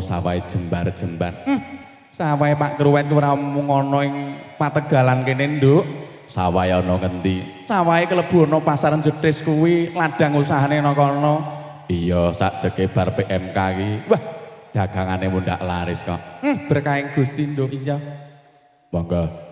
sawahe jembar-jembar. Sawahe Pak Kruwet ku ora mung ana ing Pategalan kene, Nduk. Sawahe ana ngendi? Sawahe klebu ana pasar Jetis kuwi, ladang usahane nang kono. Iya, sak jeke bar PMK iki. Wah, dagangane mundak laris kok. Berkahing Gusti, Nduk. Iya. Monggo.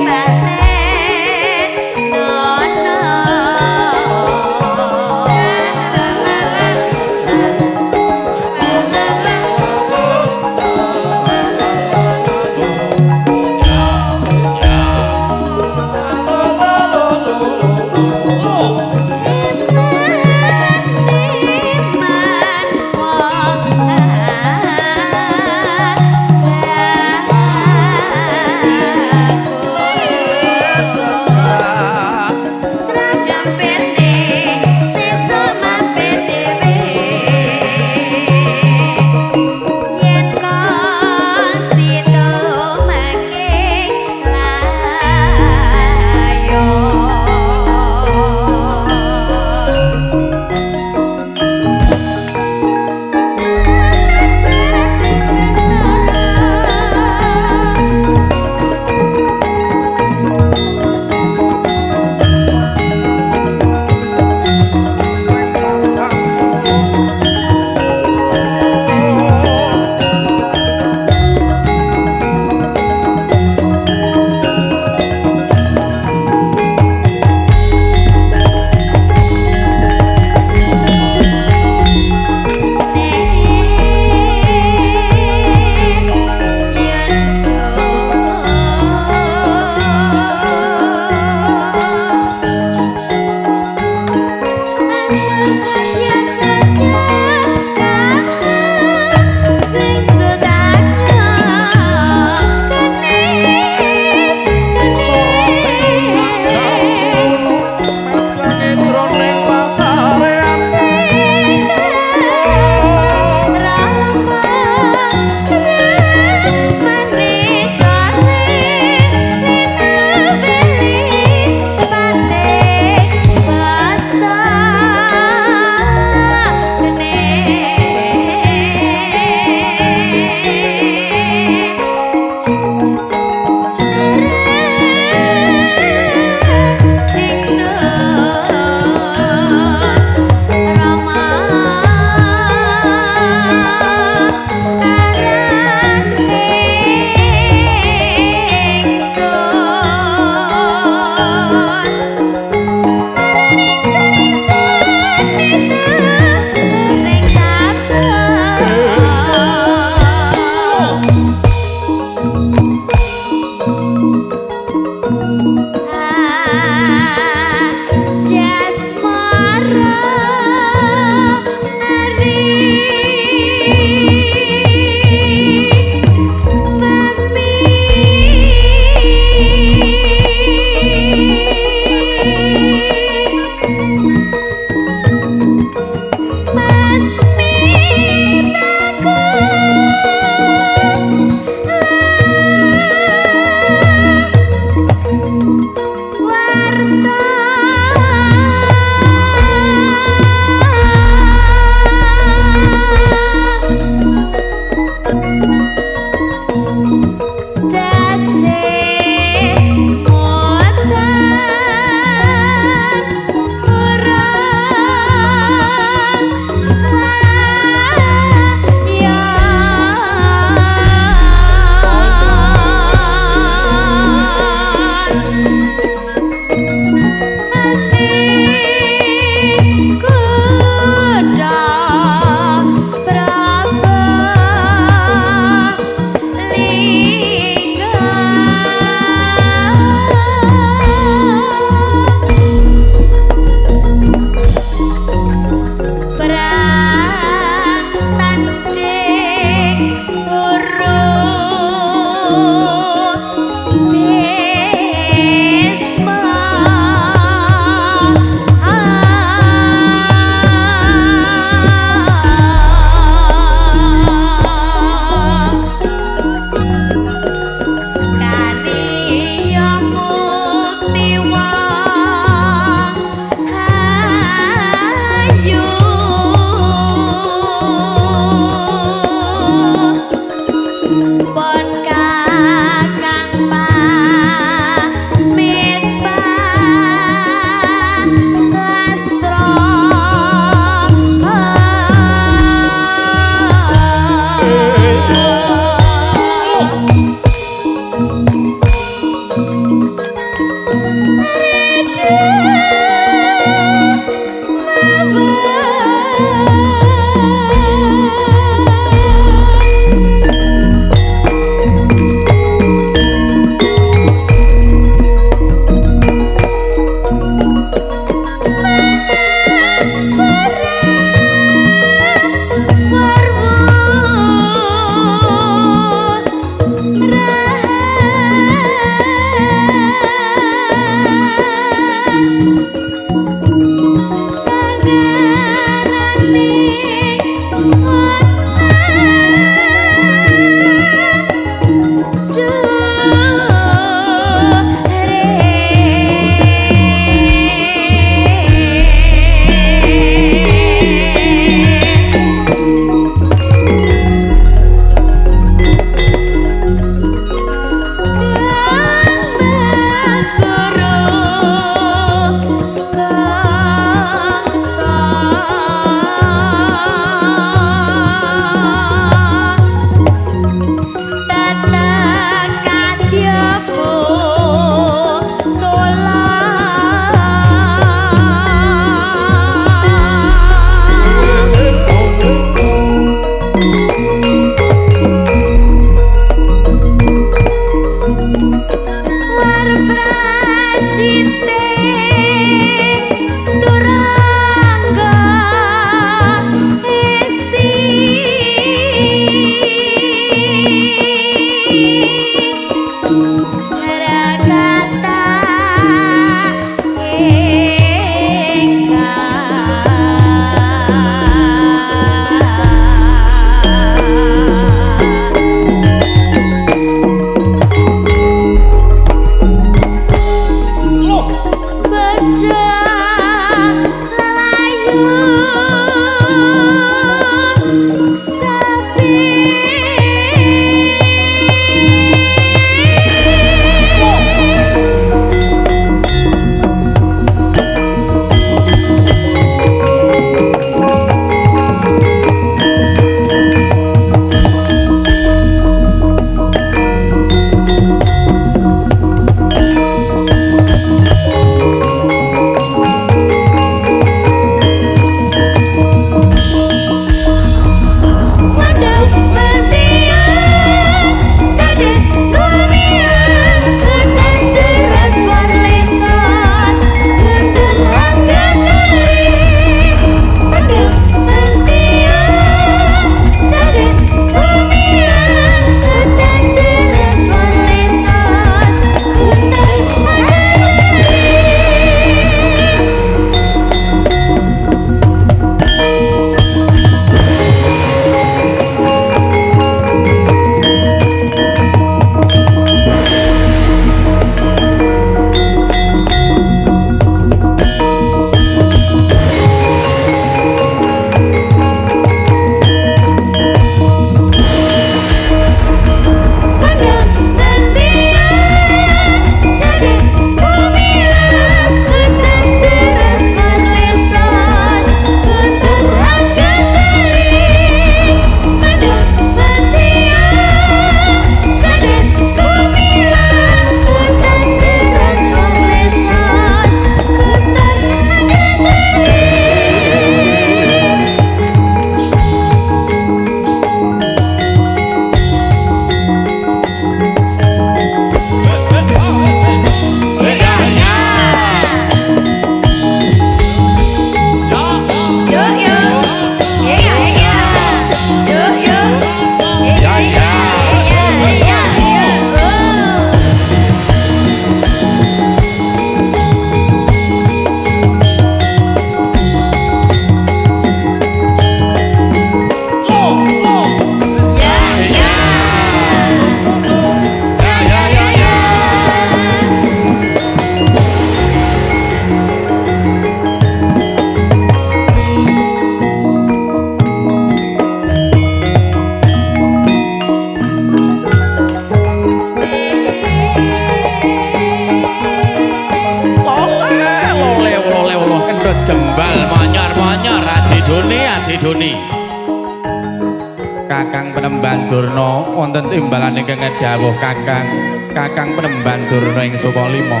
Kakang Penemban Durna wonten timbalan ingkang dawuh Kakang Penemban Durna ing Sukalima.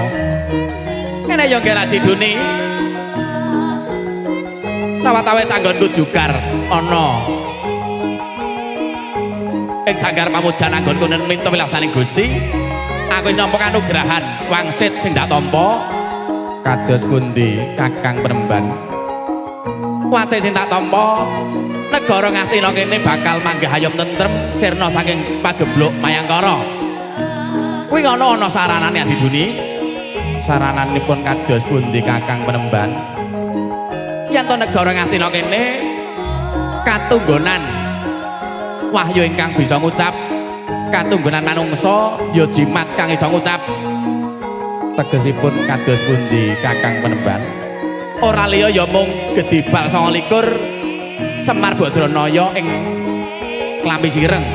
Kene yo nggih diduni. Sawetawis anggonku jugar ana ing sanggar pamujan anggonku minta wilasaning Gusti. Aku wis nampa kanugrahan wangsit sing dak tampa. Kados pundi Kakang Penemban? Wangsit sing tak tampa negara Ngastina kene bakal manggih ayom tentrem sirna saking pagebluk Mayangkara. Kuwi ana saranane Adiduni. Sarananipun kados pundi Kakang Penemban? Yen to negara Ngastina kene katunggonan wahyu ingkang bisa ngucap, katunggonan manungsa ya jimat kang iso ngucap. Tegesipun kados pundi Kakang Penemban? Ora liya ya mung Gedibal 29 Semar Badranaya ing Klambi Sireng.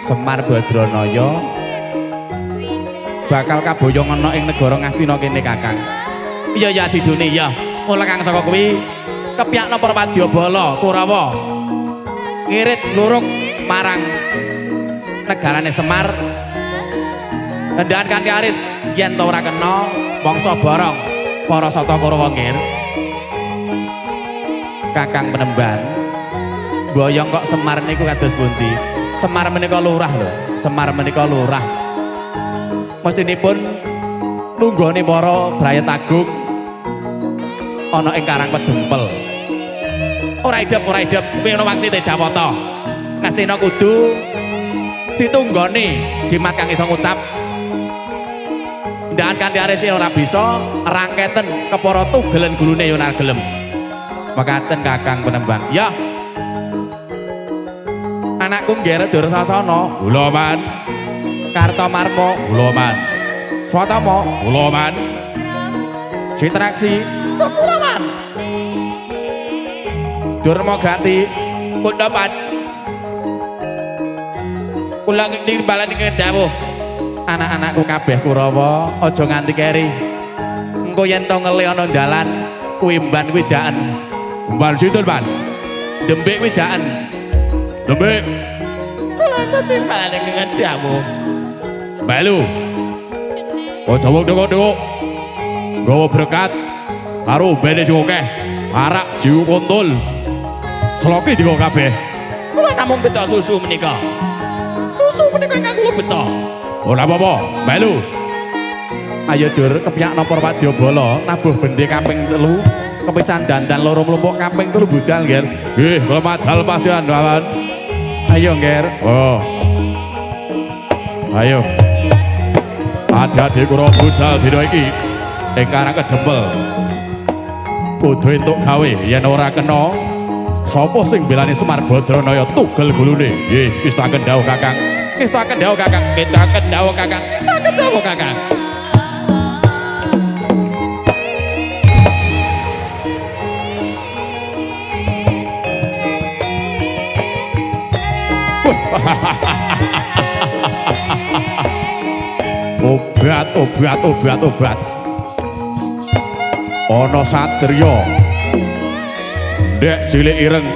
Semar Badranaya bakal kaboyong ana ing negara Ngastina kene Kakang. Iya ya Adiduni ya. Mula kang saka kuwi kepyakna para Wadyabala Kurawa ngirit luruk marang negarane Semar. Hendaan kanthi aris yen to ora kena mangsa borong para sata Kurawa ngir. Kakang Penemban, boyong kok Semar niku kados pundi? Semar menika lurah lho, Semar menika lurah. Mestinipun nunggoni para Brayat Agung ana ing Karang Pedempel. Ora idep kuwi ana wangsite Jawata. Ngastina kudu ditunggoni jimat kang iso ngucap. Ndahan kanthi aris ora bisa rangketen kepara tugelen gulune yo ora gelem. Makaten Kakang Penemban. Ya. Anakku ngger Dursasana, kula man. Kartamarma, kula man. Swatama, kula man. Citraksi, kula man. Durmagati, kula man. Kula ngerti balan ing dawuh. Anak-anakku kabeh Kurawa, aja nganti keri. Engko yen to ngele ana dalan, kuwi mban kuwi jaken. Mbal sinten, Pan? Dembek wijaan. Dembek. Kula timbalan ing ngedamu. Melu. Aja wong ndok-ndok. Nggawa berkat karo bene sing akeh. Arak jiwu kontul. Sloki digo kabeh. Kula namung beto susu menika. Susu menika ingkang kula beto. Ora apa-apa, melu. Ayo Dur, kepyakna para Wadyabala nabuh bendhe kaping 3. Kepisan dandan loro mlumpuk kaping 3 budal nggih. Nggih, kula madal pasihan mawon. Ayo nggih. Oh. Ayo. Adi-adi kula budal dina iki ing Karang Kedempel. Kudu entuk gawe yen ora kena sapa sing belani Semar Badranaya tugel gulune. Nggih, wis tak kendhawuh Kakang. Wis tak kendhawuh Kakang. Tak kendhawuh Kakang. Tak kendhawuh Kakang. Obat. Ana satriya ndek cilik ireng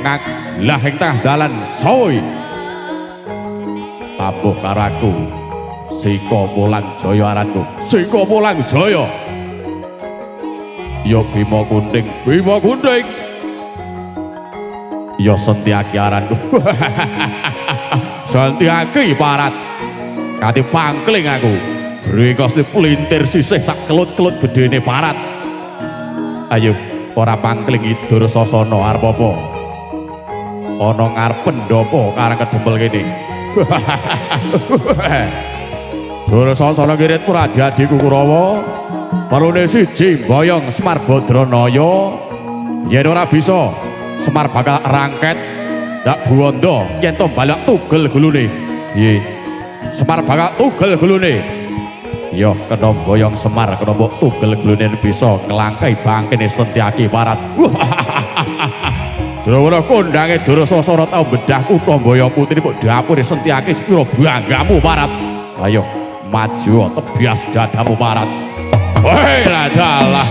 ngaglah ing tengah dalan soy. Tabuh karo aku. Sika Pulang Jaya aranku. Sika Pulang Jaya. Ya Bima Kunting. Ya Sentyaki aranku. Sentyaki parat. Kati pangkling aku. Brekos pelintir sisih sak kelut-kelut gedene parat. Ayo, ora pangkling Dursasana arep apa? Ana ngarep pendopo Karang Kedempel kene. Dursasana ngirit Pradadiku Kurawa. Perune siji mboyong Semar Badranaya. Yen ora bisa Semar bakal rangket dak buwanda yen to balak tugel gulune. Piye? Semar bakal tugel gulune. Yo kena boyong Semar kena mbok tugel gulune bisa nglangkai bangkene Sentyaki parat. Drawara kondange Dursasana tau bedah kutha Boyo Putri kok dapure Sentyaki sepira banggamu parat. Ayo maju tebias dadamu parat. Woi lah dalah.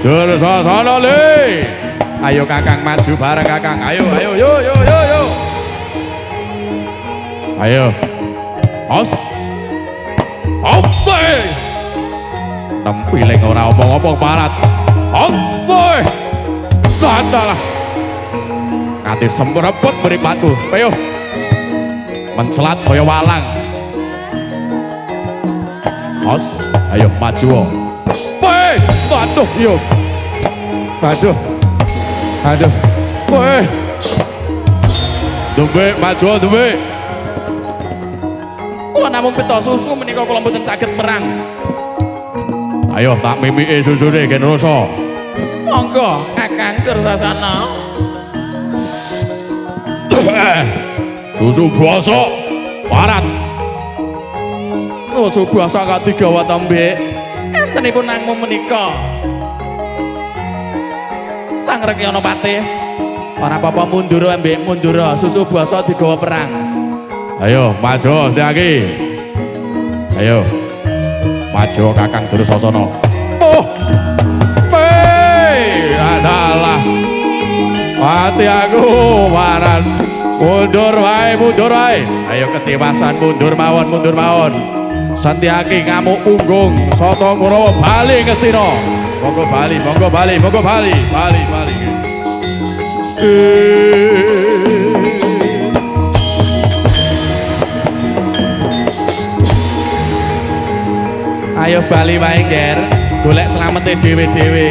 Dursasana le. Ayo Kakang maju bareng Kakang. Ayo yo. Ayo. Os. Ope. Tempiling ora omong-omong parat. Ope. Santalah. Nganti sempreput mripatku. Ayo. Mencelat kaya walang. Os. Ayo maju. Aduh, yuk. Aduh. Weh. Dumbe, maju, dumbe. Kula namung pita susu menika kula mboten saged perang. Ayo tak mimike susune gen rasa. Monggo, Kakang Dursasana. Susu basa parat. Susu basa kok digawa ta, Mbek? Entenipun nangmu menika. Sang Rekyanapati. Ora apa-apa mundur, Mbek, mundur. Susu basa digawa perang. Ayo maju Setyaki. Ayo. Maju Kakang Dursasana. Oh. Adalah. Hati aku waran. Mundur wae. Ayo ketiwasan mundur mawon. Setyaki ngamuk punggung Sata Kurawa bali Ngastina. Monggo bali. Ayo bali wae, Nger. Golek slamete dhewe-dhewe.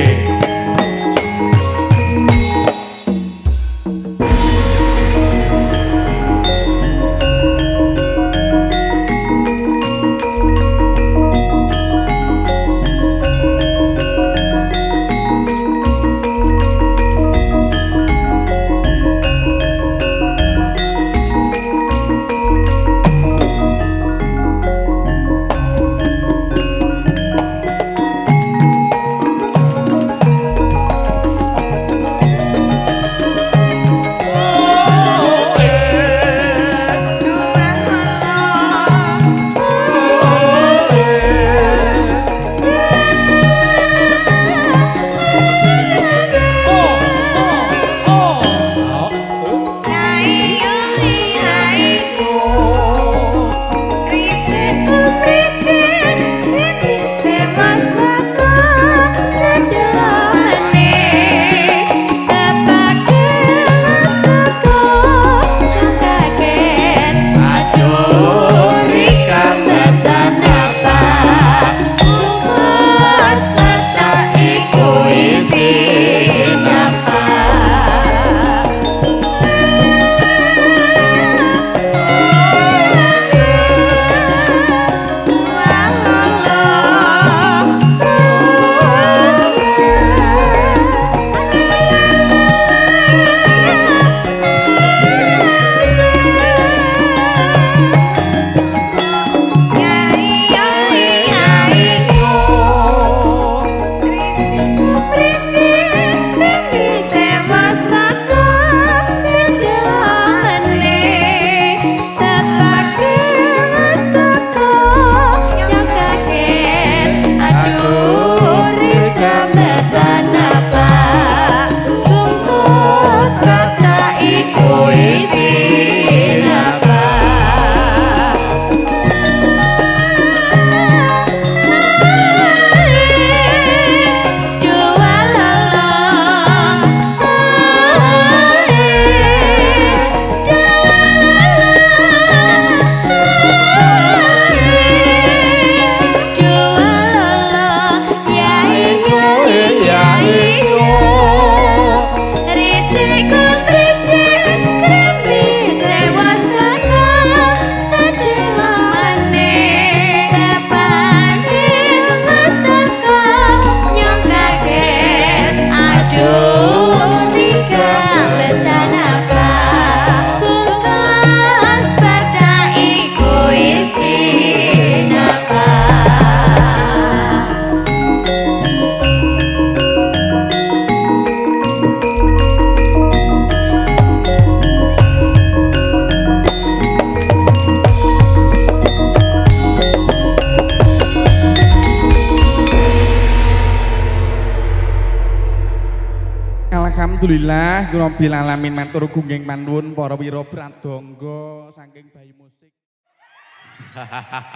Alhamdulillah Rabbil alamin matur gungging panuwun para wira pradangga saking Bayi Musik.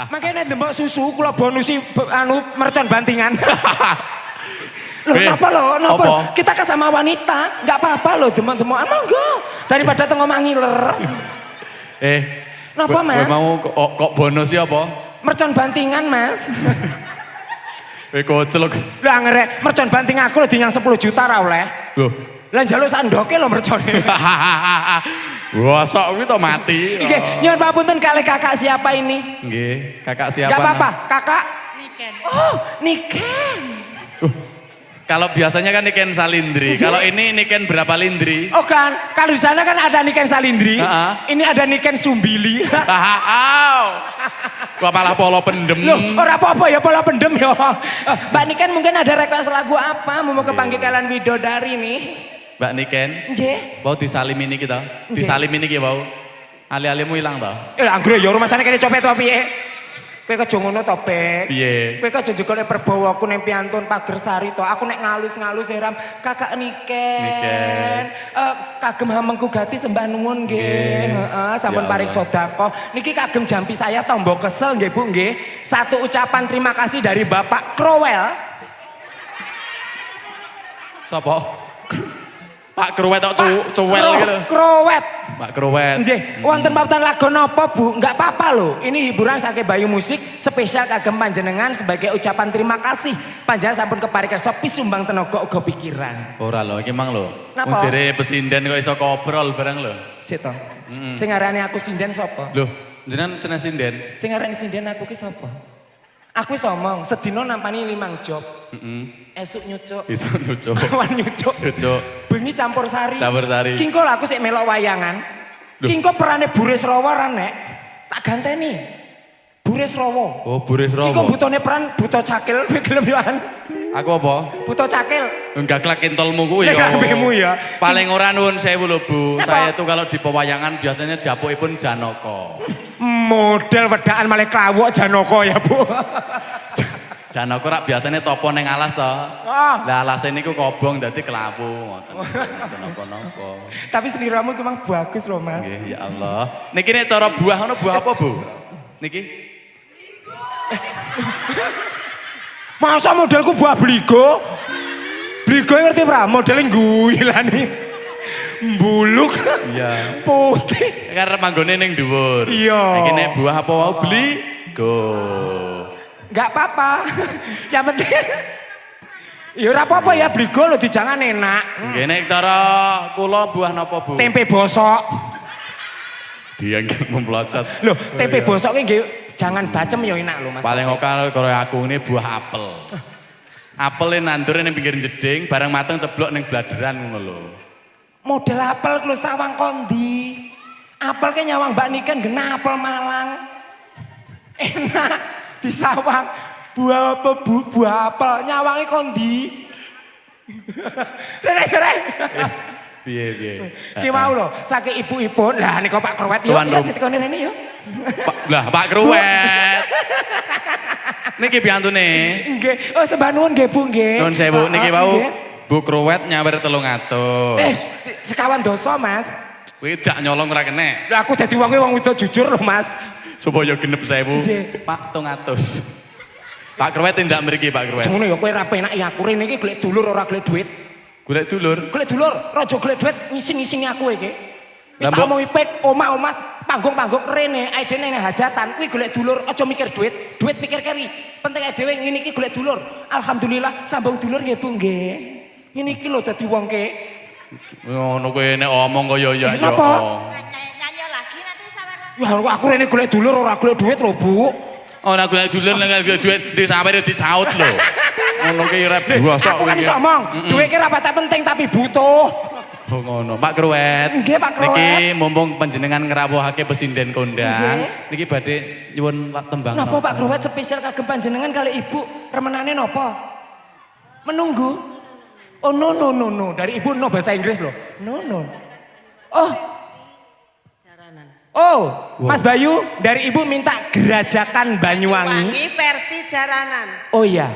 Makanya ndembok susu kula bonusi anu mercon bantingan. Loh, kenapa lo? Kenapa? Kita ke sama wanita, nggak apa-apa loh demok-demok. Enggak. Daripada tengok mangiler. Kenapa mas? Mau kok bonus sih apa? Mercon bantingan mas. Koclok. Lah ngerek, mercon banting aku lo dinyang 10 juta ra oleh. Loh. Lah njaluk sandoke lo mercone. Wah, sok kuwi to mati. Nggih, nyuwun papunten kalih kakak siapa ini? Nggih, kakak siapa? Enggak apa-apa, kakak. Niken. Oh, Niken. Kalau biasanya kan Niken Salindri, kalau ini Niken berapa lindri? Oh kan, kalau di sana kan ada Niken Salindri, ini ada Niken Sumbili. Gua malah polo pendem. Loh, ora apa-apa ya polo pendem ya. Mbak Niken mungkin ada request lagu apa? Mau kepanggil kalian Widodari nih. Mbak Niken, mau disalim ini kita, disalim ini kita mau. Ali-alimu hilang toh? Anggere ya rumah sana kene copet to piye? Kowe aja ngono to, Bek. Piye? Kowe aja jegone perbawa aku ning piantun Pager Sari to. Aku nek ngalus-ngalus Ram, Kakak Niken. Kagem hamengku gati sembah nuwun nggih. Heeh, sampun paring sedekah. Niki kagem jampi saya tombo kesel nggih Bu nggih. Satu ucapan terima kasih dari Bapak Crowell. Sapa? Pak Kruwet tok cuwel gitu. Crowet. Pak Kruwet. Nggih, wonten pautan lagu napa Bu? Enggak apa-apa loh. Ini hiburan saking Bayu Musik spesial kagem panjenengan sebagai ucapan terima kasih. Panjenengan sampun keparing kersa pisumbang tenaga uga pikiran. Ora lho, iki mang lho. Napa? Wong jere pesinden kok iso kobrol bareng lho. Sik to. Sing ngarani aku sinden sapa? Loh, jenengan seneng sinden? Sing ngarani sinden aku ki sapa? Aku wis omong, sedina nampani 5 job. Esuk nyucuk. Iso nyucuk. Awan nyucuk. Nyucuk. Bengi campur sari. Campur sari. Kingko lah aku sik melok wayangan. Kingko perane Bures Rawa ra nek. Tak ganteni. Bures Rawa. Oh, Bures Rawa. Kingko butone peran buta cakil kowe gelem yo an. Aku apa? Buta cakil. Enggak klak kentolmu kuwi Nek ya. kabehmu ya. Paling ora nuwun sewu lho Bu. Napa? Saya itu kalau di pewayangan biasanya japukipun Janaka. Model wedaan malah klawuk Janaka ya Bu. Janaka rak biasanya topo neng alas toh. Lah alas niku kobong dadi kelawu ngoten. Napa-napa. Tapi seliramu memang bagus loh Mas. Nggih, ya Allah. Niki nek cara buah ngono buah apa, Bu? Niki? Masa modelku buah bligo? Bligo ngerti ora? Modelnya guyilane. Mbuluk. Iya. Putih. Karena manggone ning dhuwur. Iya. Iki nek buah apa wau beli? Go. Enggak apa-apa. Yang penting ya ora apa-apa ya bligo lho dijangan enak. Nggih nek cara kula buah napa, Bu? Tempe bosok. Dia nggak memplocot. Loh, tempe bosok ki nggih jangan bacem ya enak lho Mas. Paling oke karo aku ini buah apel. Apelnya nandur ning pinggir jeding, barang mateng ceblok ning bladeran ngono lho. Model apel lho sawang kondi. Apel ke nyawang Mbak Niken genah apel Malang. Enak di sawang. Buah apa Bu? Buah apel nyawangi kondi. Rek. Piye. Ki mau lho, saking ibu-ibu. Lah nika Pak Kruwet yo ditekoni rene yo. Lah Pak Kruwet. Niki piantune. Nggih. Oh sembah nuwun nggih Bu nggih. Nuwun sewu niki wau Bu Kruwet nyawer 300. Sekawan dosa Mas. Kuwi jak nyolong ora kene. Lah aku dadi wong wedok jujur lho Mas. Supaya genep 1000. Nggih. Pak 200. Pak Kruwet tindak mriki Pak Kruwet. Ngono ya kowe ra penak ya aku rene iki golek dulur ora golek duit. Golek dulur. Golek dulur, raja golek duit ngising-ngisingi aku iki. Wis Lah, tak Mbok. mau ipek omah-omah panggung-panggung rene aidene nang hajatan kuwi golek dulur aja mikir duit pikir keri. Penting ae dhewe ngene iki golek dulur. Alhamdulillah sambung dulur nggih Bu nggih. Ngene iki lho dadi wong ke. Ngono kowe nek omong kaya ya. Napa? Nyanyi lagi nanti sawer. Ya aku rene golek dulur ora golek duit lho Bu. Ora golek dulur nek golek duit di sawer disaut lho. Ngono ki ora bosok. Aku kan iso omong, duit ki ora patek penting tapi butuh. Oh ngono, Pak Kruwet. Nggih, Pak Kruwet. Niki mumpung panjenengan ngrawuhake pesinden kondang. Nggih. Niki badhe nyuwun tembang. Napa Pak Kruwet spesial kagem panjenengan kali Ibu remenane napa? Menunggu. Oh no. Dari Ibu no bahasa Inggris loh. No. Oh. Jaranan. Oh, Mas Bayu dari Ibu minta Gerajakan Banyuwangi. Wangi versi jaranan. Oh iya,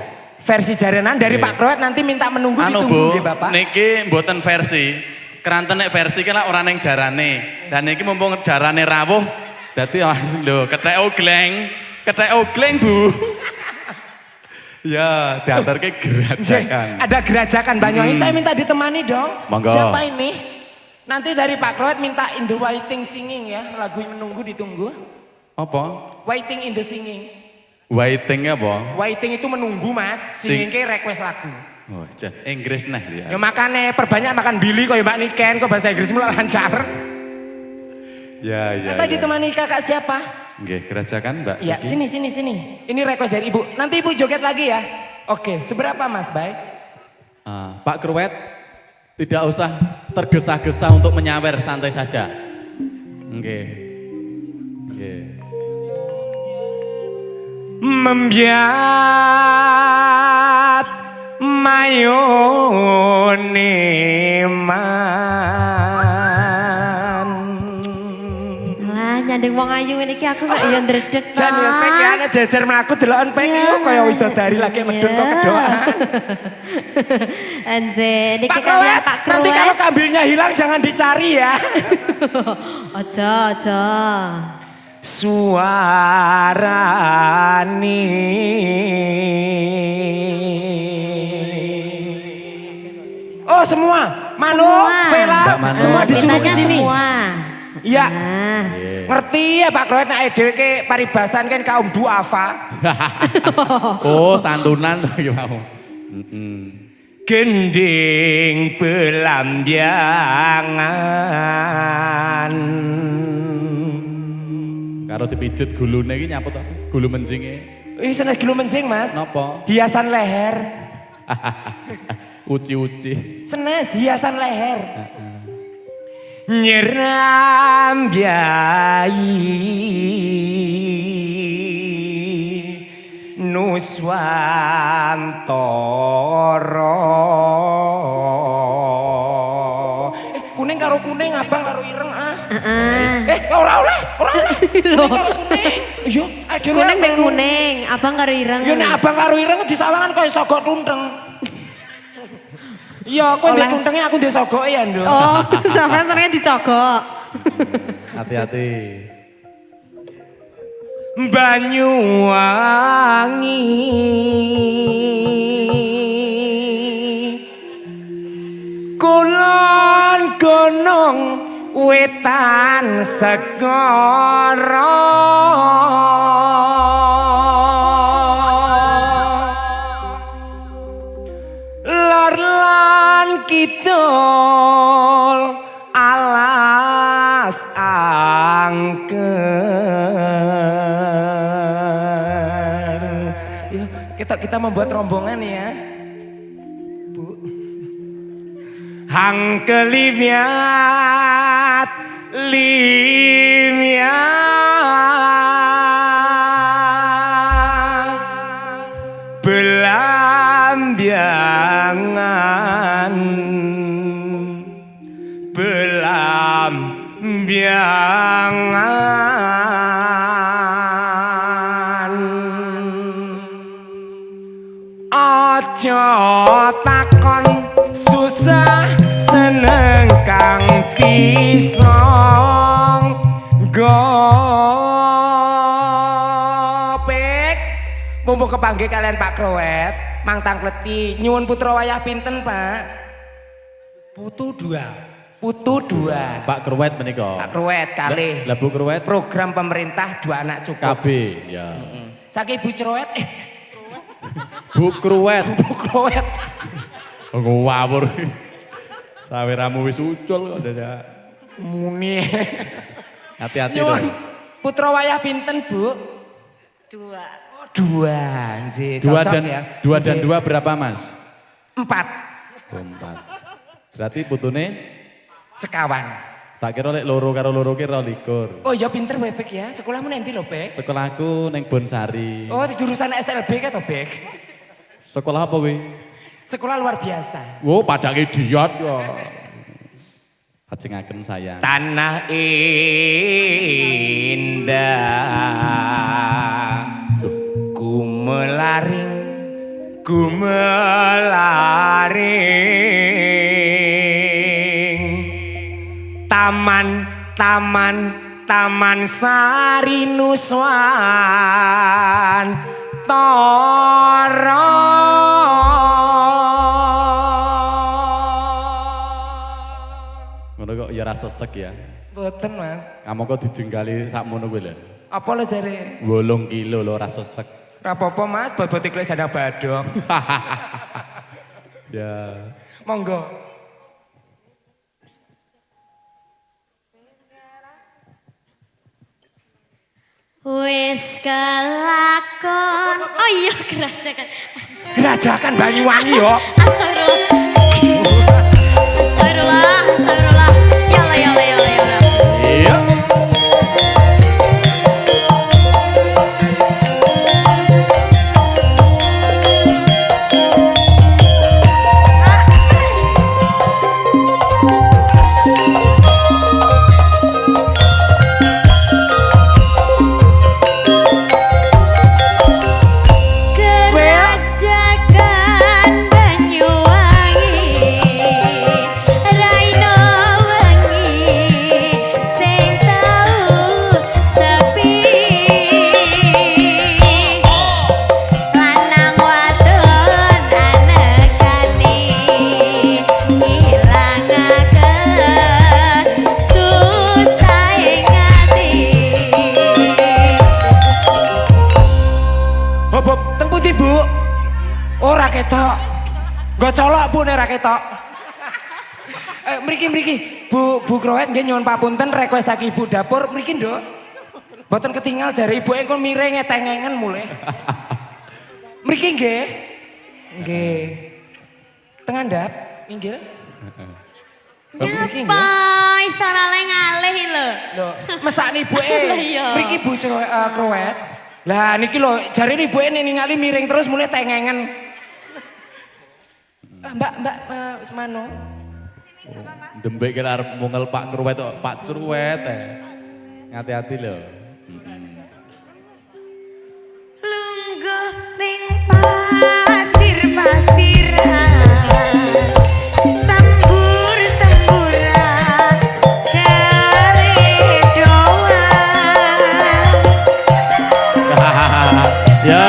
versi jaranan dari Pak Kroet nanti minta menunggu Anu ditunggu Bu, nggih Bapak. niki mboten versi. Keranten nek versi kan ora ning jarane. Dan niki mumpung jarane rawuh dadi lho kethek ogleng Bu. Ya, diantarke gerajakan. Ada gerajakan Banyuwangi, saya minta ditemani dong. Monggo. Siapa ini? Nanti dari Pak Kroet minta In the Waiting Singing ya, lagu yang menunggu ditunggu. Apa? Waiting in the Singing. Waiting apa? Waiting itu menunggu Mas, singing ke request lagu. Oh, jas Inggris nah ya. Ya makanya perbanyak makan Billy kok ya Mbak Niken, kok bahasa Inggris mulai lancar. Ya, ya. Saya ya. ditemani kakak siapa? Nggih, gerajakan Mbak. Ya, Sugi. sini. Ini request dari Ibu. Nanti Ibu joget lagi ya. Oke, seberapa Mas, baik? Pak Kruet, tidak usah tergesa-gesa untuk menyawer, santai saja. Nggih. Nggih. Membiat mayone man. Lah nyanding wong ayu ini aku gak ya ndredeg kok. Jan ya pek ya ana jejer mlaku deloken pek yo kaya widodari lagi medun kok kedoan. Anje niki Pak Kroet, Pak Kroet. nanti kalau kambilnya hilang jangan dicari ya. Aja. Suarane. Oh semua, Mano, Semua. Vela, Mbak Mano. semua disuruh ke Mintanya sini. Semua. Iya. Nah. Ngerti ya Pak Kroet nek dhewe ke paribasan kan kaum duafa. Oh, santunan ya mau. Gending pelambiangan. Karo dipijet gulune iki nyaput apa? Gulu menjinge. Ini senes gelu menjing Mas. Napa? Hiasan leher. Uci-uci. Senes hiasan leher. Nyeram biayi Nuswantara. Kuning karo kuning, abang karo ireng ah. Ora oleh. Kuning karo kuning. Iya, Kuning be kuning, abang karo ireng. ya nek abang karo ireng disawangan kaya sogok tunteng. Iya, kowe ndek tuntenge aku ndek sogoke ya, Nduk. Oh, sampean senenge dicogok. Hati-hati. Banyuwangi kulon gunung wetan segara lor lan kidul alas angker. Ya, kita membuat rombongan ya. Bu. Hang kelimiat belambiangan aja takon susah seneng kang pisong gopek mumpung kepanggih kalian Pak Kroet Mang Tangkleti nyuwun putra wayah pinten Pak? Putu dua Pak Kruet menika. Pak Kroet kalih Lah Bu Kruet program pemerintah 2 anak cukup KB ya. saking Bu Kroet Bu Kruet. Bu Kroet Ngawur. Sawiramu wis ucul kok dadak. muni Hati-hati nyuwun dong. putra wayah pinten Bu? 2. Dua, nggih. Dua Cocok dan ya. dua dan dua berapa Mas? 4 Oh, 4. Berarti putune sekawan. tak kira lek loro karo loro ki 22. Oh ya pinter wae Bek ya. Sekolahmu nanti lho Bek. Sekolahku ning Bonsari. Oh jurusan SLB kan to Bek. Sekolah apa kuwi? Sekolah luar biasa. Wo padake diot kok. Ajengaken sayang. Tanah indah ku melaring gumelaring taman Sari Nuswan Toro ngono kok ya rasa sesek ya. Boten Mas. Kamu kok dijenggali sakmono kuwi lho. Apa lo jare? 8 kilo lho rasa sesek. Ora apa-apa Mas, bobot iklik sadang badok. Ya. Monggo. Wis kelakon. Oh iya gerajakan. Gerajakan Banyuwangi yo. Astagfirullah. Astagfirullah. Astagfirullah. Ya Allah ya Allah ya Allah ya Allah. Iya. Gocolok Bu nek ra ketok. Mriki Bu Krowet nggih nyuwun papunten request saking Ibu dapur mriki Nduk. Mboten ketinggal jare ibu engko miring ngetengengen mulai. Mriki nggih. Nggih. Tengah ndap inggil. Mriki nggih. Apa iso ora le ngalih lho. Lho, mesakne ibuke. Iya. Mriki Bu Krowet. Lah niki lho jarene ibuke ningali miring terus mulai tengengen. Mbak Usmano. Dembek kira arep mungel Pak Kruwet kok Pak Kruwet Hati-hati lho. Lungguh ning pasir-pasiran sambur-semburan keredoan. Ya.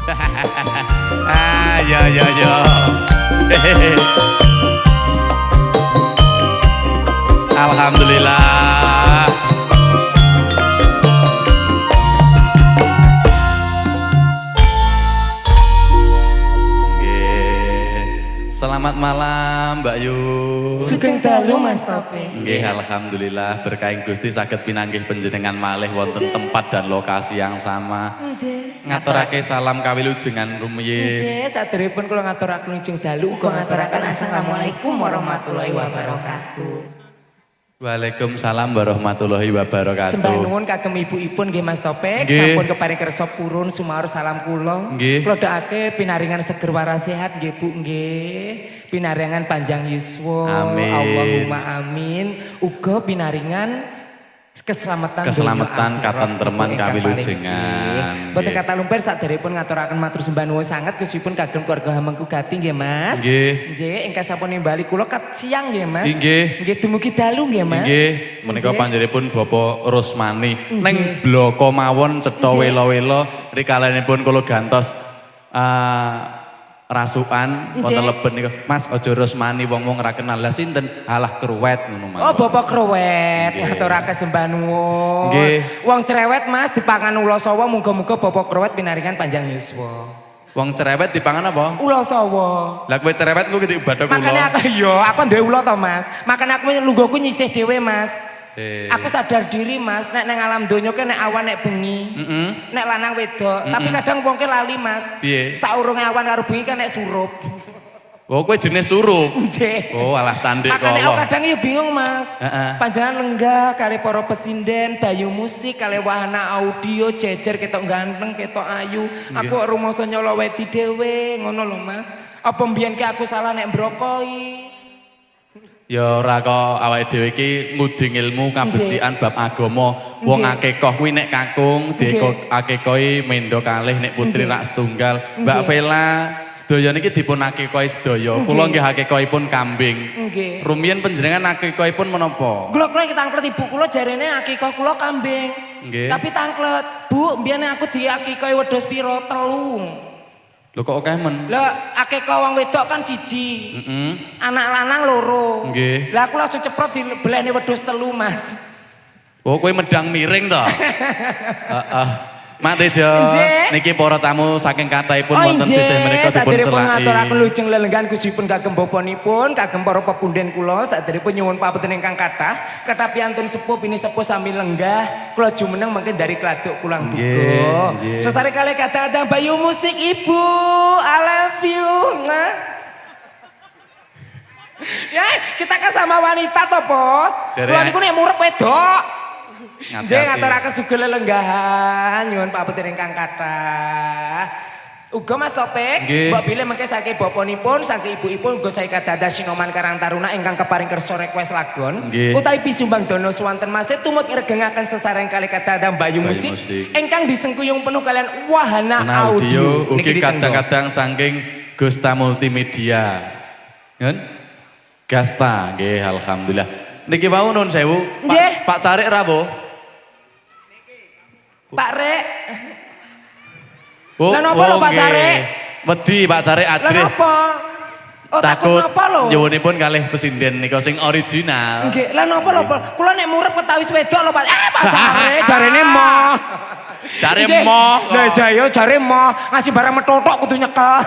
Ya. Alhamdulillah. Selamat malam Mbak Yu. Sugeng dalu Mas Tope. Nggih, alhamdulillah berkahing Gusti saged pinanggih panjenengan malih wonten tempat dan lokasi yang sama. Nggih. Ngaturake salam kawilujengan rumiyin. Nggih, saderepun kula ngaturaken ujung dalu uga ngaturaken assalamualaikum warahmatullahi wabarakatuh. Waalaikumsalam warahmatullahi wabarakatuh. Sembah nuwun kagem ibu-ipun nggih Mas Topik, Nggih. sampun keparing kersa purun sumaur salam kula. Nggih. Kula doake pinaringan seger waras sehat nggih Bu nggih. Pinaringan panjang yuswa. Amin. Allahumma amin. Uga pinaringan keselamatan katentreman kawilujengan. Boten kata lumpir saderepun ngaturaken matur sembah nuwun sanget kusipun kagem keluarga Hamengkugati nggih Mas. Nggih. Nggih, ingkang sampun nimbali kula kat siang nggih Mas. Nggih. Nggih dumugi dalu nggih Mas. Nggih, menika Nggih. panjenenganipun Bapak Rusmani Nggih. ning bloko mawon cetha Nggih. welo-welo rikalanipun kula gantos rasukan wonten Nggih. leben niku. Mas aja Rusmani wong-wong ra kenal. Lah sinten? Alah Kruwet ngono Oh, mawon. Bapak Krowet, Nggih. ngaturaken sembah nuwun. Nggih. Wong cerewet Mas dipangan ula sawa muga-muga Bapak Krowet pinaringan panjang yuswa. Wong cerewet dipangan apa? Ula sawa. Lah kowe cerewet ku kudu ibadah kula. Makanya aku aku duwe ula to Mas. Makanya aku lungguhku nyisih dhewe Mas. Aku sadar diri Mas, nek nang alam donya ke nek awan nek bengi. Nek lanang wedok, tapi kadang wong ke lali Mas. Piye? Saurunge awan karo bengi kan nek surup. Oh, kowe jenis surup. Nggih. Oh, alah candik kok. Makanya aku kadang ya bingung Mas. Heeh. Panjenengan lenggah kali para pesinden, bayu musik, kali wahana audio, jejer ketok ganteng, ketok ayu. Aku rumoso nyolo wedi dhewe, ngono lho Mas. Apa mbiyen ki aku salah nek mbrokoi? Ya ora kok awake dhewe iki nguding ilmu kabecikan bab agama. Wong Nggih. akekah kuwi nek kakung dieko akekahi mendo kalih nek putri rak setunggal. Mbak Vela sedaya niki dipun akekahi sedaya. Kula nggih akekahipun kambing. Nggih. Rumiyin panjenengan akekahipun menapa? Kula tangklet ibu kula jarene akikah kula kambing. Nggih. Tapi tangklet, Bu, mbiyen aku diakikahi wedhus pira? 3. Lho kok akeh men? Lah akikah wong wedok kan 1. Anak lanang 2. Nggih. Lah aku langsung ceprot dibeleni wedhus 3, Mas. Oh kowe medang miring to? Heeh. Mak Tejo, Nggih. niki para tamu saking kathahipun Oh wonten injih, sisih menika dipun saderepun celaki. ngaturaken lujeng lelenggan kusipun kagem bapanipun, kagem para pepunden kula, saderepun nyuwun papunten ingkang kathah, kathah piantun sepuh ini sepuh sami lenggah, kula jumeneng mengke dari Kladuk Kulang Nggih, Buga. nggih. Sesare kali kadang Bayu Musik Ibu, I love you. Nah. Ya, kita kan sama wanita toh, Po. Jare- Kula niku nek murep wedok. Ngati-ati. Nggih ngaturaken sugeng lelenggahan nyuwun papunten ingkang kathah. Uga Mas Topik, Nggih. mbok bilih mengke saking bapanipun, saking ibu-ibu uga saya kadada Sinoman Karang Taruna ingkang keparing kersa request lagon. Nggih. Utawi pisumbang dono suwanten Masih tumut ngregengaken sesareng kali kadada Bayu Bayu Musik Musik. ingkang disengkuyung penuh kalian wahana Nah, audio Niki ugi ditenggo. kadang-kadang saking Gusta Multimedia. Kan? Gasta, nggih alhamdulillah. Niki wau nun sewu. Nggih. Pak Carik ra po? Pak Rek. Lah napa lho, Pak nggih. Carik? Wedi Pak Carik Lah ajrih. napa? Oh takut napa lho? nyuwunipun kalih pesinden nika sing original. Nggih, lah napa lho, Pak? Kula nek murep ketawis wedok lho, Pak. Pak Jare, jarene moh. Jare Nggih. moh kok. Lah jaya jare moh, ngasih barang metotok kudu nyekel.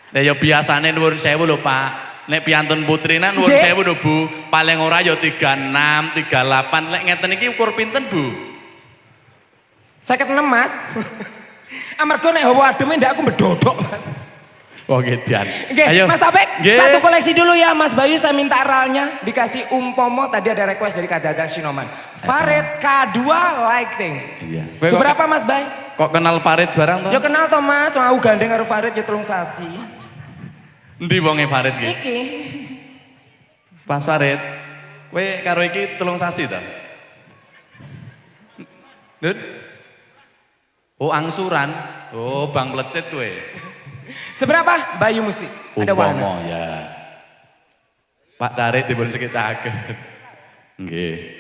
Lah ya biasane nuwun sewu lho Pak. Nek piantun putrina nuwun Nggih. sewu lho Bu. Paling ora ya 36, 38. Lek ngeten iki ukur pinten Bu? 56, Mas. Amarga nek hawa ademe ndak aku bedodok, Mas. Oh gedian. Oke, Mas Topik, Nggih. satu koleksi dulu ya Mas Bayu, saya minta aralnya. Dikasih umpomo, tadi ada request dari Kadada Sinoman. Farid K2 Lighting. Iya. Seberapa Mas Bay? Kok kenal Farid barang to? Ya kenal toh Mas, mau gandeng karo Farid ya 3 sasi. Endi wonge Farid iki? Iki. Pak Farid. Kowe karo iki 3 sasi to? Nut? Oh angsuran. Oh Bang Plecet kowe. Seberapa? Bayu Musik. Ada warna. Umpama ya. Pak Carit dipun sekecaken. Nggih.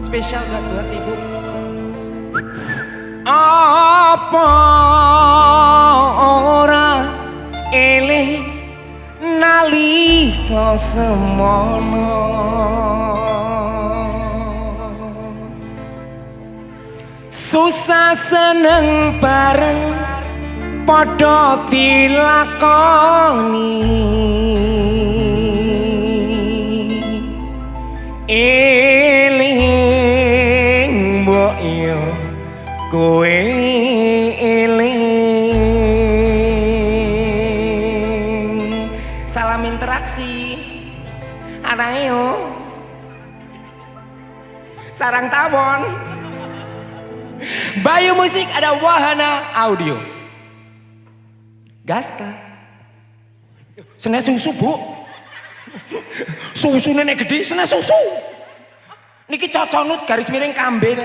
Spesial buat ibu. Apa ora eling nalika semono susah seneng bareng padha dilakoni eling mbok yo kowe eling salam interaksi anake yo sarang tawon Bayu Musik ada Wahana Audio Gasta Sene susu bu susu nenek gede sene susu niki coconut garis miring kambil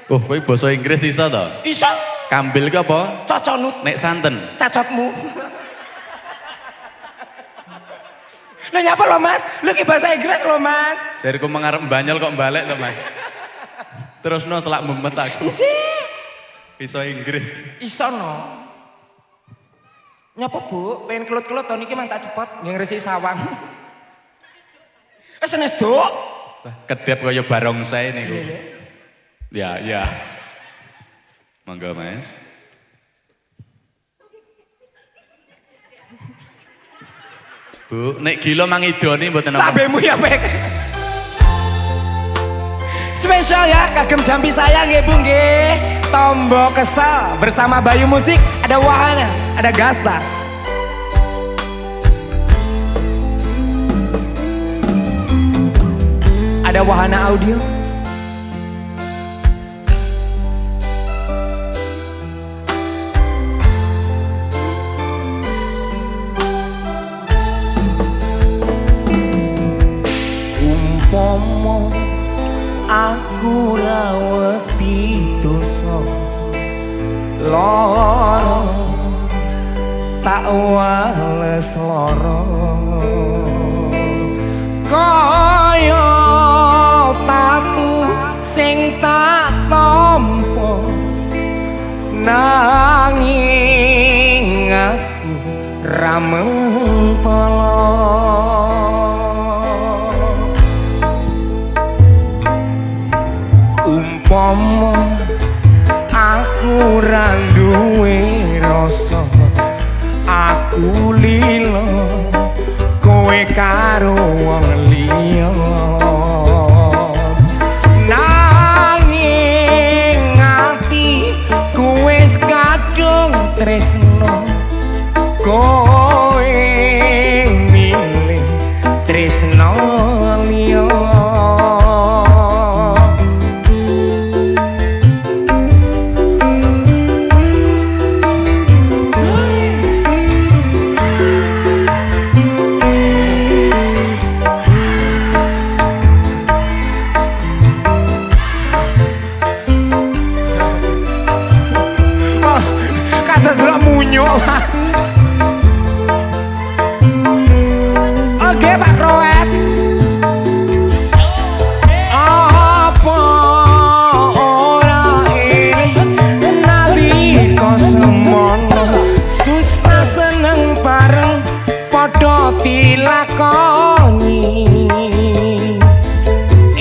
Oh, kowe basa Inggris iso to? iso Kambil ki apa? coconut Nek santen. cacotmu lo nyapa lo mas lo ki bahasa Inggris lo mas Jariku mengarep mbanyol kok balik to, Mas. Terus no selak memet aku. Iso Inggris. iso no nyapa bu pengen kelut-kelut to niki mang tak cepot ngresi sawang senes dok Kedep kaya barongsai niku. Ya, ya. Monggo, Mas. Bu, nek gila mang idoni mboten apa. tabemu ya pek spesial ya kagem jampi sayang ya bu nggih Tombo Kesel bersama Bayu Musik ada Wahana ada Gasta ada Wahana Audio umpomo aku rawati dosa loro tak wales loro kaya tatu sing tak tampa nanging aku ra mempala umpama aku ra duwe rasa aku lila kowe karo wong liya nanging ati kowe wis kadung tresno kowe milih tresno liya Oke Pak Kroet apa ora eling nalika semono susah seneng bareng padha dilakoni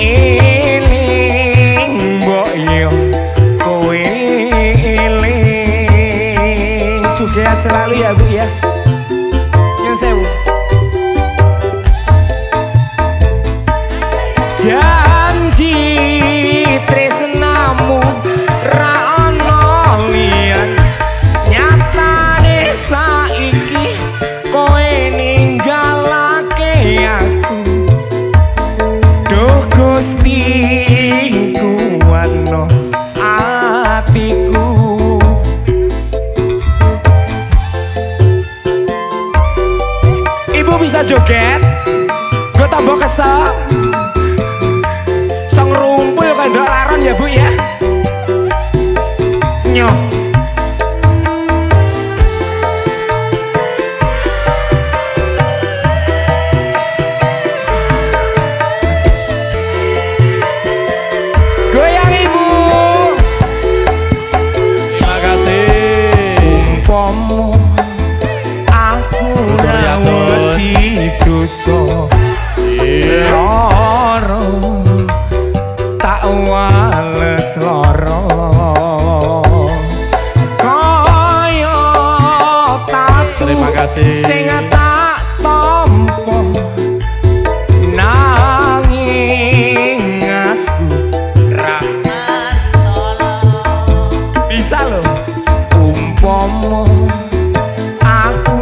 eling mbok yo kowe eling sukses selalu ya Bu ya nyun sewu janji tresnamu ra ono liyan nyatane saiki kowe ninggalake aku duh Gusti kuwano atiku Ibu bisa joget gue tambah kesel sang rumpul kandok laron ya Bu ya nyoh sing tak tampa nanging aku ra bisa lho umpama aku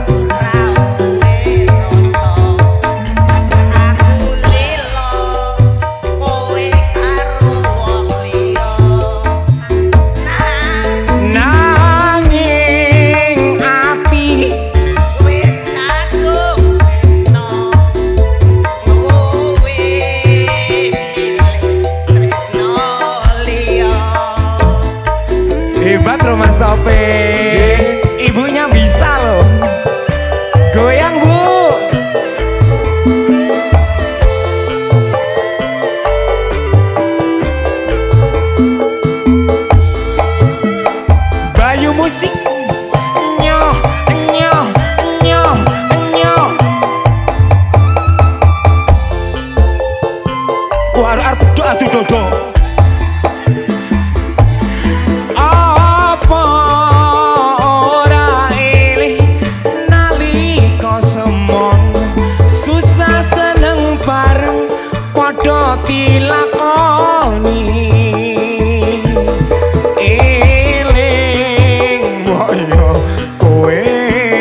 hebat loh Mas Topik, ibunya bisa loh, goyang Bu. Bayu musik, nyoh, nyoh, nyoh, nyoh. Wah, arep aduh dodo. Dilakoni eling woyo kowe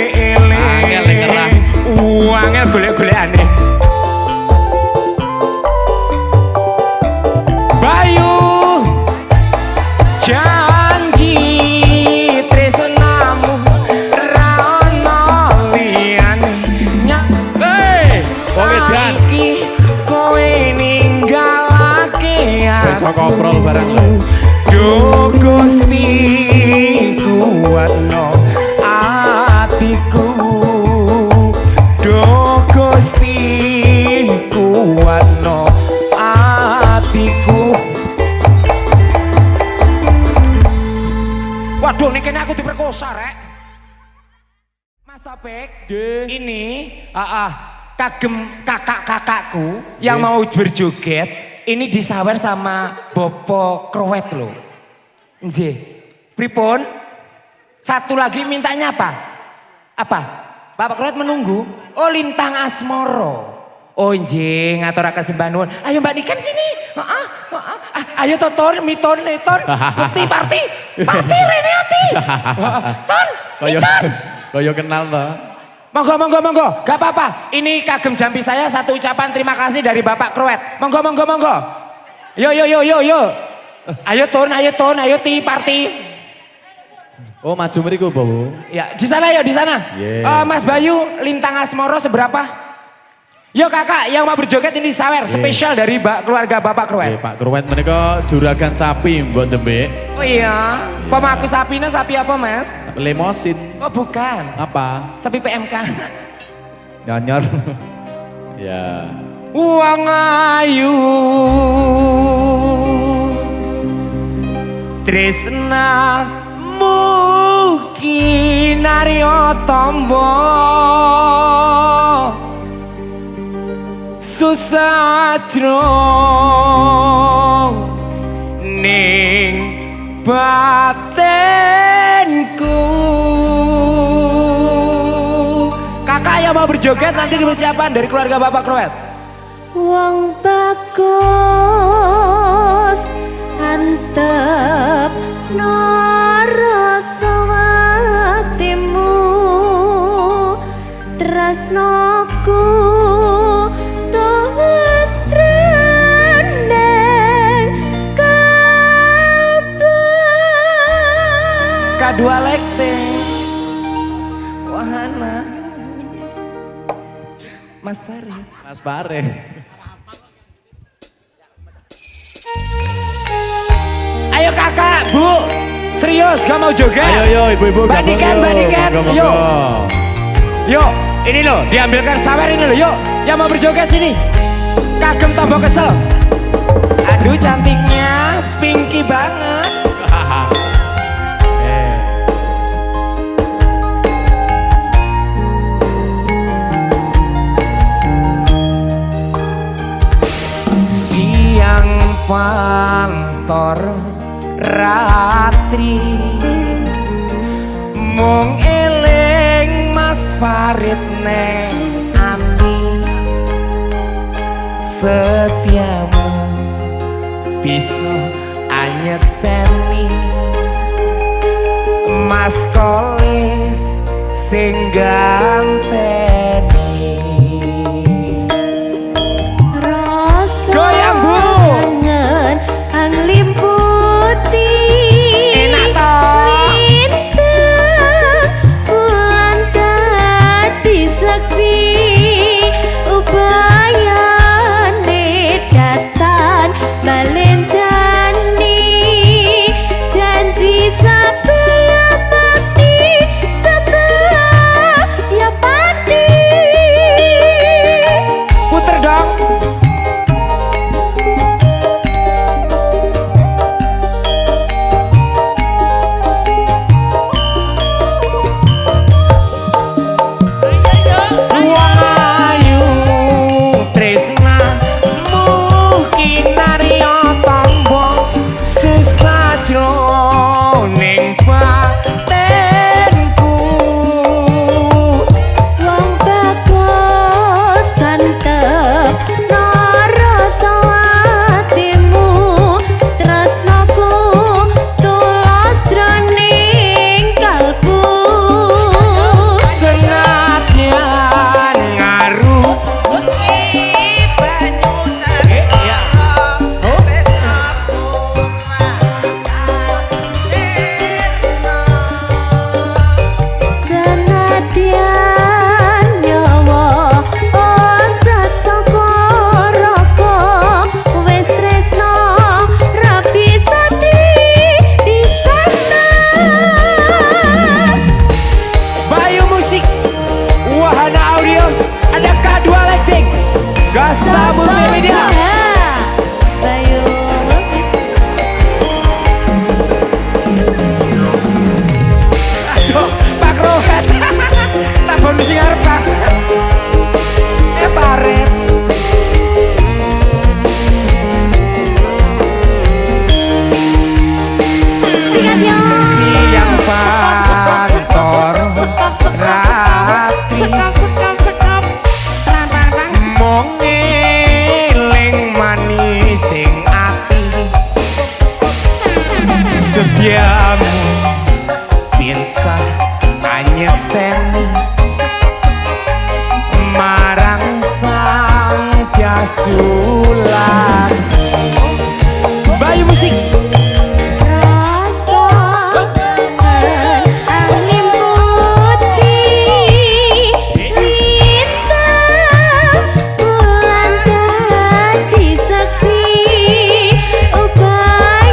eling angel golek-golekane Bayu janji tresnamu ra ono liyane saiki kowe besok koprol bareng lho. Duh Gusti kuatno atiku, duh Gusti kuatno atiku. Waduh ini kena aku diperkosa rek. Mas Topik, ini kagem kakak-kakakku yang mau berjoget. Ini disawer sama Bopo Krowet loh. Nje, pripun? Satu lagi mintanya apa? Apa? Bapak Krowet menunggu? Oh Lintang Asmoro. Oh nje, ngaturake sembah nuwun. Ayo Mbak Niken sini. Ayo Toton, Miton, Neton. Bukti party Rene Ati. Ton, Miton. Koyo kenal toh. Monggo, gak apa-apa. Ini kagem jampi saya satu ucapan terima kasih dari Bapak Krowet. Monggo. Yo. Ayo Ton, ayo ti party. Oh maju meriku Bu. Ya, di sana ya, di sana. Yeah. Mas Bayu, Lintang Asmoro seberapa? Yo kakak, yang mau berjoget ini sawer spesial dari keluarga Bapak Krowet. Pak Krowet menika juragan sapi mbok Dembe. Oh iya, pemaku sapinya sapi apa Mas? Lemosin. Oh bukan. Apa? Sapi PMK. Nyanyor. Ya. Wong ayu tresna mugi naryo tombo susah jroning ning batinku. Kakak yang mau berjoget nanti dipersiapkan dari keluarga Bapak Krowet. Wong bagus antep narasawatimu tresnoku tulus rendeng K2 Lekte Wahana Mas Fare. Ayo kakak, Bu, serius gak mau joget? Ayo ibu-ibu Bandikan, yuk, ini loh diambilkan sawer ini loh, yuk, yang mau berjoget sini. Kagem tombol kesel. Aduh cantiknya, pinky banget. Siang pantor ratri mung eling Mas Farid neng ati setiamu bisa anyekseni Mas Kolis sing ganteni Rasa goyang Bu kangen anglimputi enak toh lintang bulan dadi saksi ubayane datan balen jani janji sabaya mati sabaya pati puter dong wong ayu tresna mungkin narya tombo susah jroning batenku wong bagus santep narasa atimu tresnaku tulus jroning kalbu senadyan ngaruh senadyan nyawa oncat saka raka wis tresno rabi sati disana Bayu Musik Wahana Audio ada K2 Lighting Gasta Multimedia Bayu aduh Pak Rohat tambah musik ngarep Pak Paret sikat yo siang pantor rati mong eling manis sing ati setiamu pinsah anyekseni marang sang piasulas Bayu Musik rasa kangen anglimputi lintang bulan dadi saksi ubayane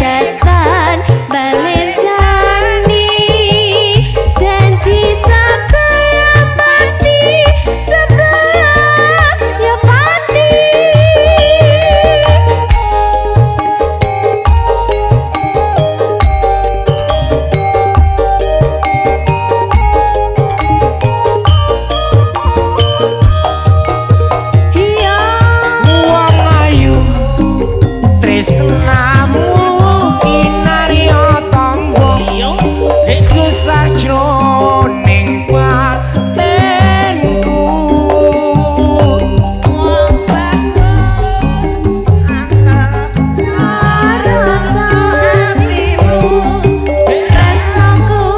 datan balen jani janji sabaya mati sabaya pati iya wong ayu tresnamu kinarya tombo susah jroning batenku wong bagus rasa atimu rasaku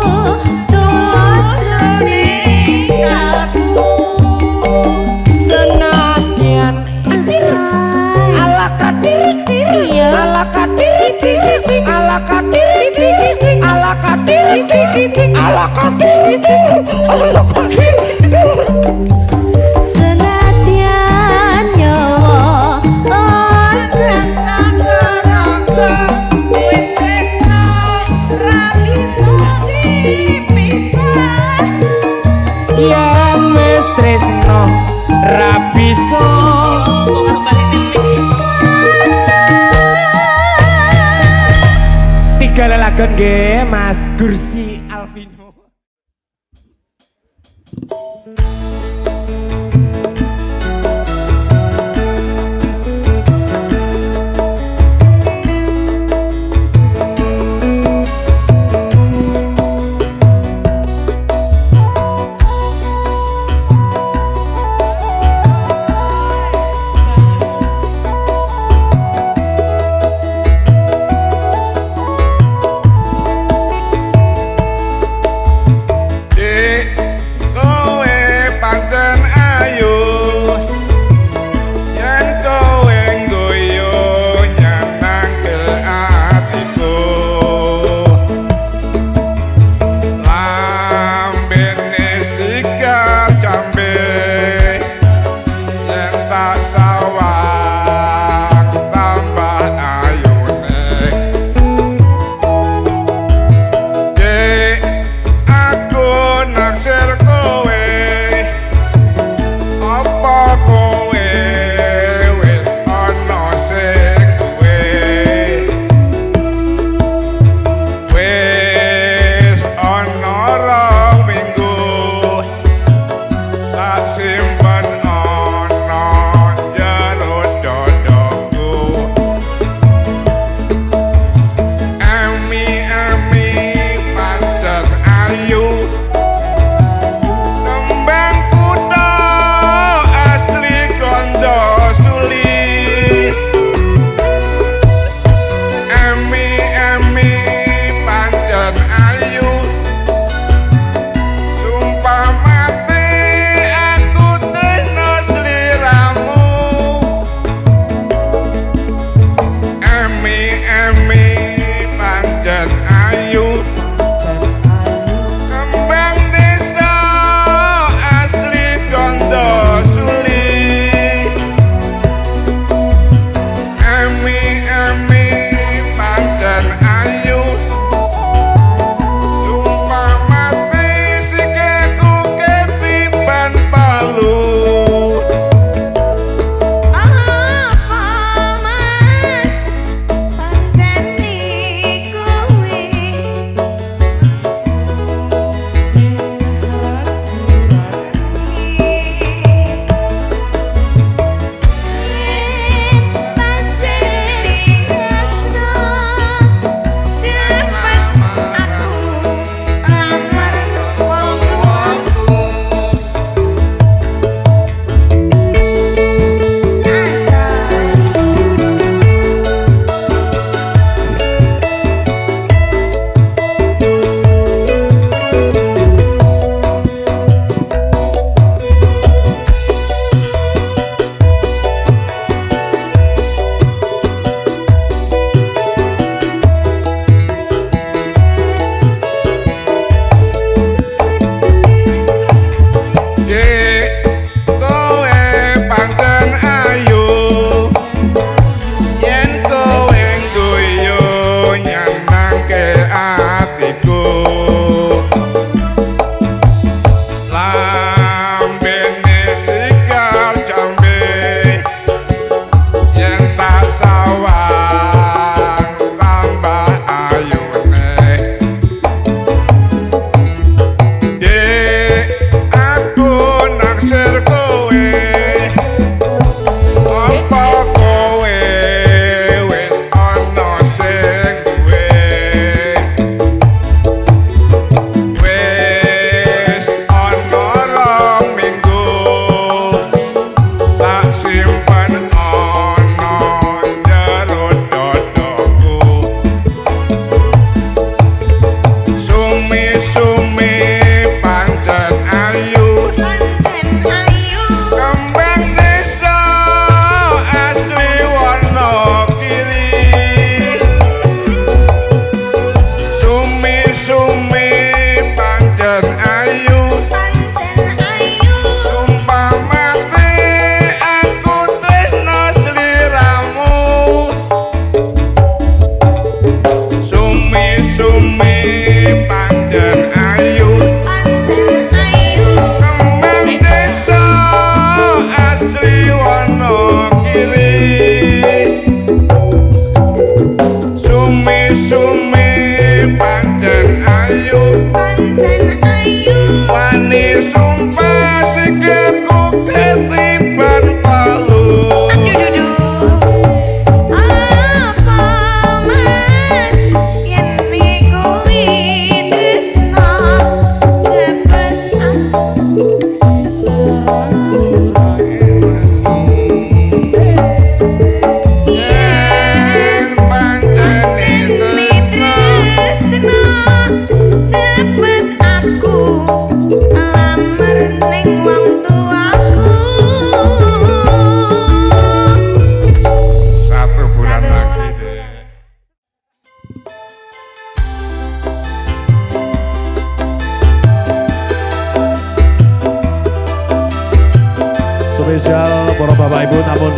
tulus jroning kalbu senadyan ala kadir ala kadir ala kadir ala kadir ala kadir ala kadir senadyan nyawa oncat saka raka wis tresno ra bisa dipisah yen wis tresno ra bisa tiga lelagon nggih Mas Gursi Alvino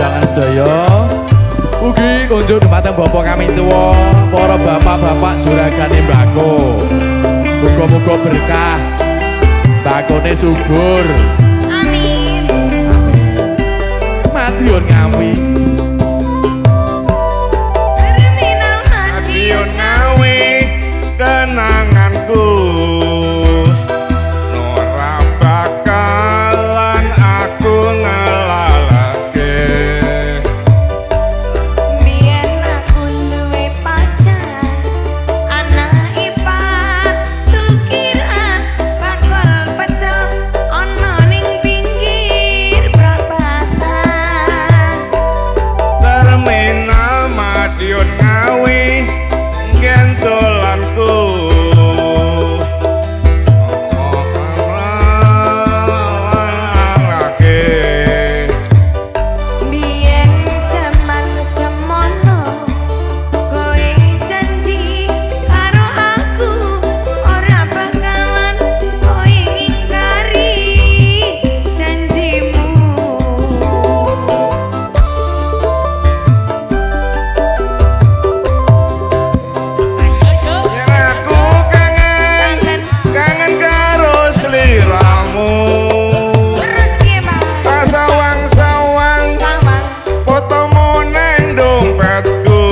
undangan sedaya. Ugi kunjuk dumateng bapak kami tuwa, para bapak-bapak juragane mbako. Muga-muga berkah. Mbakone subur. Amin. Madiun ngawi. Madiun ngawi kenanganku. Ora bakalan aku ngelalake. Biyen aku duwe pacar, anak IPA, tukiran bakal pecel ana ning pinggir perapatan. Terminal Madiun ngawi gentolanku. Biyen jaman semono, kowe janji karo aku ora bakalan kowe ngingkari janjimu. Yen aku kangen, kangen karo sliramu. Terus piye, Bang? Sawang-sawang Sawang. fotomu neng dompetku.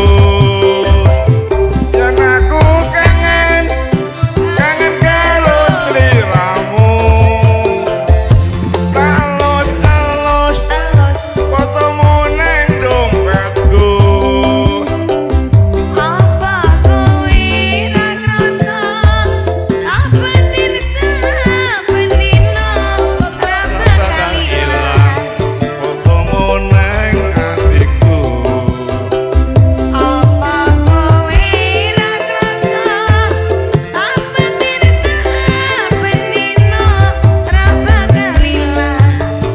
Yen aku kangen, kangen karo sliramu. Alus-alus Terus fotomu neng dompetku. apa kowe ra krasa apetin saben dina ora bakal ilang. Fotomu neng atiku. Apa kowe ra krasa apetin saben dina ora bakal ilang.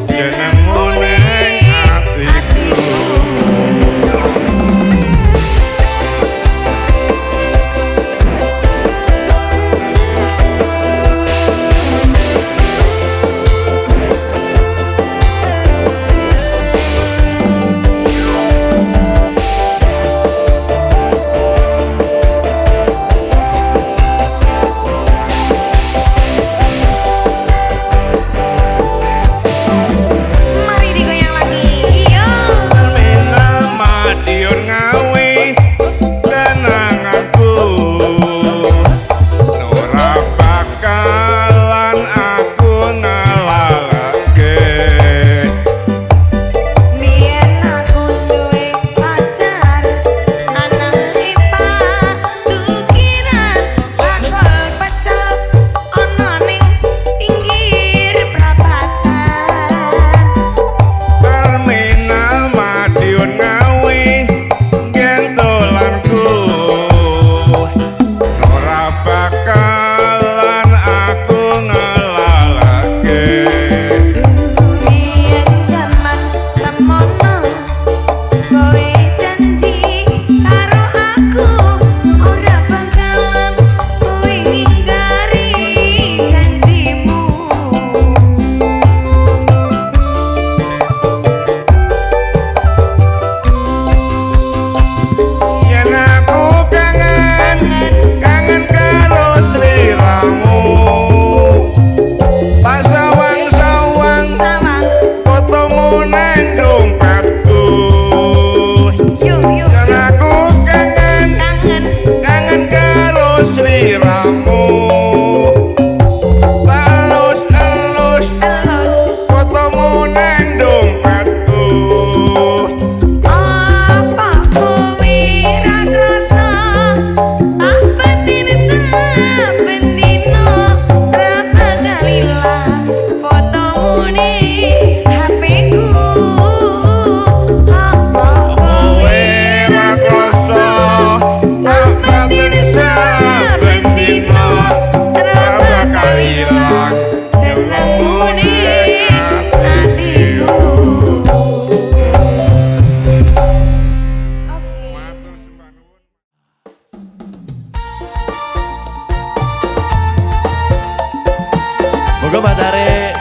Jenengmu neng atiku. Mari digoyang lagi. Yo. Terminal Madiun ngawi kenanganku. Ora bakalan aku ngelalake. Biyen aku duwe pacar, anak IPA, tukiran bakal pecel ana ning pinggir perapatan. Terminal Madiun ngawi gentolanku. Ora bakalan aku ngelalake. Biyen jaman semono, kowe janji karo aku ora bakalan kowe ngingkari janjimu. Yen aku kangen, kangen karo sliramu. Tak sawang-sawang Sawang, fotomu neng dompetku. yo yo, Yen aku kangen, kangen. kangen karo sliramu. Tak elus-elus Terus fotomu neng dompetku. apa kowe ra krasa apetin saben dina ora bakal ilang fotomu ning HP-ku. Apa kowe ra krasa apetin saben dina ora bakal ilang senengmu ning atiku. Matur sembah nuwun. Moga pacare.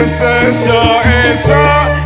esok-esok